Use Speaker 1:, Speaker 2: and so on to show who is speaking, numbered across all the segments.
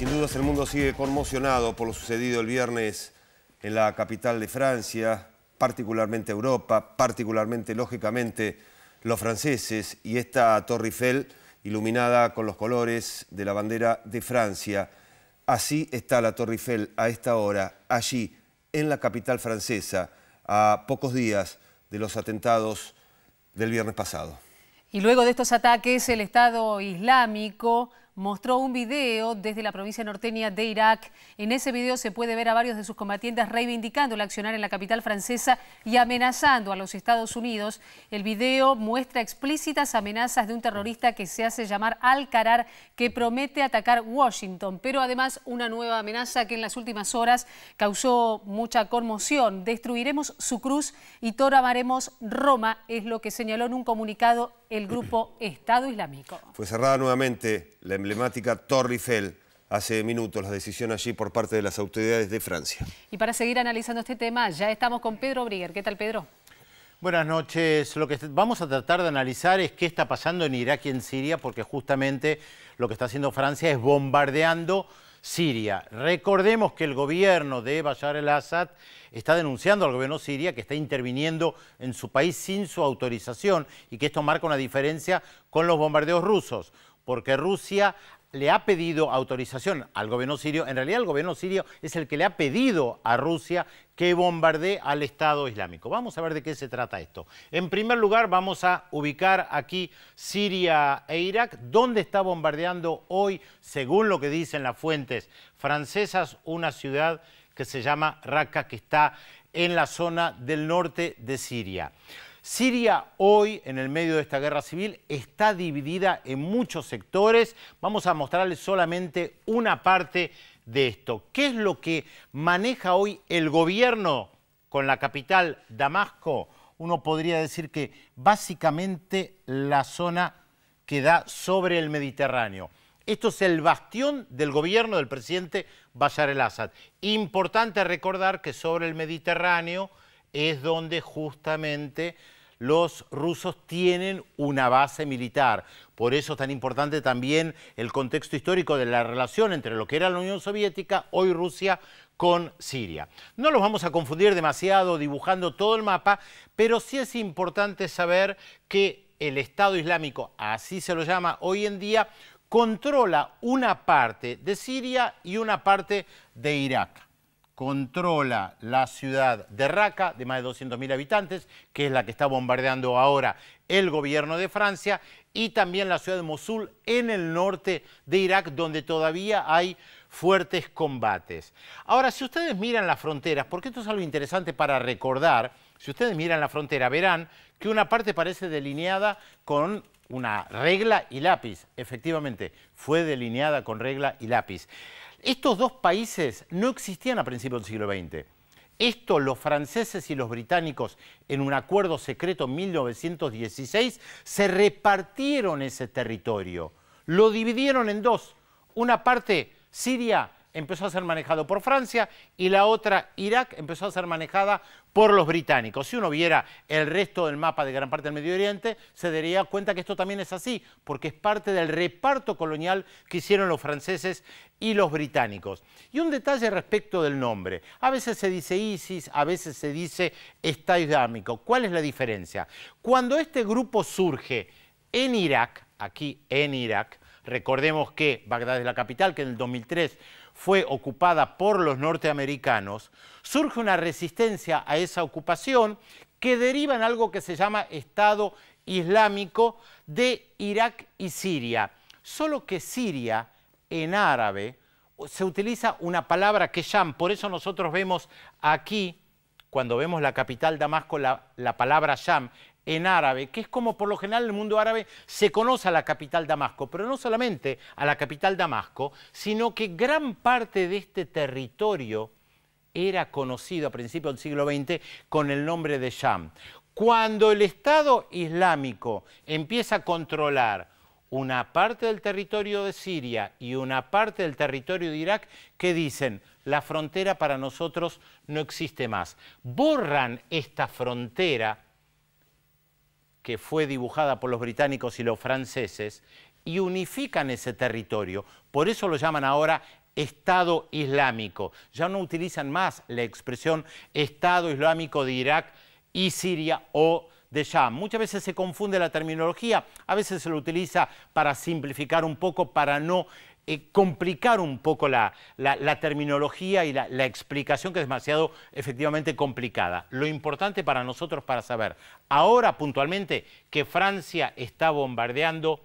Speaker 1: Sin dudas el mundo sigue conmocionado por lo sucedido el viernes en la capital de Francia, particularmente Europa, particularmente, lógicamente, los franceses y esta Torre Eiffel iluminada con los colores de la bandera de Francia. Así está la Torre Eiffel a esta hora, allí, en la capital francesa, a pocos días de los atentados del viernes pasado.
Speaker 2: Y luego de estos ataques, el Estado Islámico mostró un video desde la provincia norteña de Irak. En ese video se puede ver a varios de sus combatientes reivindicando el accionar en la capital francesa y amenazando a los Estados Unidos. El video muestra explícitas amenazas de un terrorista que se hace llamar Al-Qarar, que promete atacar Washington, pero además una nueva amenaza que en las últimas horas causó mucha conmoción. Destruiremos su cruz y tomaremos Roma, es lo que señaló en un comunicado el grupo Estado Islámico.
Speaker 1: Fue cerrada nuevamente la emblemática Torre Eiffel hace minutos, la decisión allí por parte de las autoridades de Francia.
Speaker 2: Y para seguir analizando este tema, ya estamos con Pedro Brigger. ¿Qué tal, Pedro?
Speaker 3: Buenas noches. Lo que vamos a tratar de analizar es qué está pasando en Irak y en Siria, porque justamente lo que está haciendo Francia es bombardeando Siria. Recordemos que el gobierno de Bashar al-Assad está denunciando al gobierno siria que está interviniendo en su país sin su autorización y que esto marca una diferencia con los bombardeos rusos, porque Rusia le ha pedido autorización al gobierno sirio. En realidad el gobierno sirio es el que le ha pedido a Rusia que bombardee al Estado Islámico. Vamos a ver de qué se trata esto. En primer lugar vamos a ubicar aquí Siria e Irak, donde está bombardeando hoy, según lo que dicen las fuentes francesas, una ciudad que se llama Raqqa, que está en la zona del norte de Siria. Siria hoy, en el medio de esta guerra civil, está dividida en muchos sectores. Vamos a mostrarles solamente una parte de esto. ¿Qué es lo que maneja hoy el gobierno con la capital, Damasco? Uno podría decir que básicamente la zona que da sobre el Mediterráneo. Esto es el bastión del gobierno del presidente Bashar al-Assad. Importante recordar que sobre el Mediterráneo es donde justamente los rusos tienen una base militar. Por eso es tan importante también el contexto histórico de la relación entre lo que era la Unión Soviética, hoy Rusia, con Siria. No los vamos a confundir demasiado dibujando todo el mapa, pero sí es importante saber que el Estado Islámico, así se lo llama hoy en día, controla una parte de Siria y una parte de Irak. Controla la ciudad de Raqqa, de más de 200.000 habitantes, que es la que está bombardeando ahora el gobierno de Francia, y también la ciudad de Mosul, en el norte de Irak, donde todavía hay fuertes combates. Ahora, si ustedes miran las fronteras, porque esto es algo interesante para recordar, si ustedes miran la frontera, verán que una parte parece delineada con una regla y lápiz. Efectivamente, fue delineada con regla y lápiz. Estos dos países no existían a principios del siglo XX. Esto los franceses y los británicos, en un acuerdo secreto en 1916, se repartieron ese territorio. Lo dividieron en dos. Una parte, Siria, empezó a ser manejado por Francia y la otra, Irak, empezó a ser manejada por los británicos. Si uno viera el resto del mapa de gran parte del Medio Oriente, se daría cuenta que esto también es así, porque es parte del reparto colonial que hicieron los franceses y los británicos. Y un detalle respecto del nombre. A veces se dice ISIS, a veces se dice Estado Islámico. ¿Cuál es la diferencia? Cuando este grupo surge en Irak, aquí en Irak, recordemos que Bagdad es la capital, que en el 2003 fue ocupada por los norteamericanos, surge una resistencia a esa ocupación que deriva en algo que se llama Estado Islámico de Irak y Siria. Solo que Siria, en árabe, se utiliza una palabra que Sham, por eso nosotros vemos aquí, cuando vemos la capital Damasco, la palabra Sham, en árabe, que es como por lo general en el mundo árabe se conoce a la capital Damasco, pero no solamente a la capital Damasco, sino que gran parte de este territorio era conocido a principios del siglo XX con el nombre de Sham. Cuando el Estado Islámico empieza a controlar una parte del territorio de Siria y una parte del territorio de Irak, ¿qué dicen? La frontera para nosotros no existe más. Borran esta frontera que fue dibujada por los británicos y los franceses y unifican ese territorio. Por eso lo llaman ahora Estado Islámico. Ya no utilizan más la expresión Estado Islámico de Irak y Siria o de Sham. Muchas veces se confunde la terminología, a veces se lo utiliza para simplificar un poco, para no complicar un poco la terminología y la explicación, que es demasiado efectivamente complicada. Lo importante para nosotros para saber ahora puntualmente que Francia está bombardeando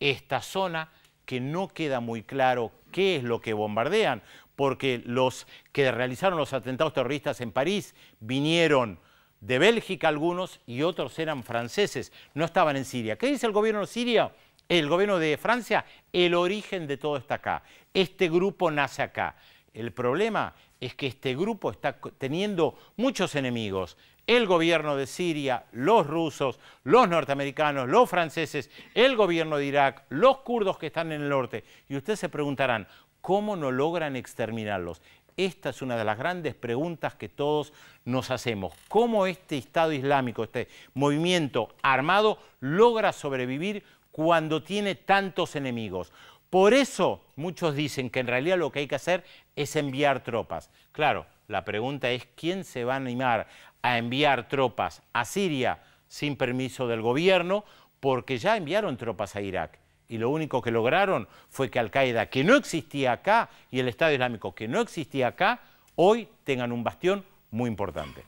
Speaker 3: esta zona, que no queda muy claro qué es lo que bombardean, porque los que realizaron los atentados terroristas en París vinieron de Bélgica algunos y otros eran franceses, no estaban en Siria. ¿Qué dice el gobierno de Siria? El gobierno de Francia, el origen de todo está acá. Este grupo nace acá. El problema es que este grupo está teniendo muchos enemigos. El gobierno de Siria, los rusos, los norteamericanos, los franceses, el gobierno de Irak, los kurdos que están en el norte. Y ustedes se preguntarán, ¿cómo no logran exterminarlos? Esta es una de las grandes preguntas que todos nos hacemos. ¿Cómo este Estado Islámico, este movimiento armado, logra sobrevivir cuando tiene tantos enemigos? Por eso muchos dicen que en realidad lo que hay que hacer es enviar tropas. Claro, la pregunta es ¿quién se va a animar a enviar tropas a Siria sin permiso del gobierno? Porque ya enviaron tropas a Irak. Y lo único que lograron fue que Al-Qaeda, que no existía acá, y el Estado Islámico, que no existía acá, hoy tengan un bastión muy importante.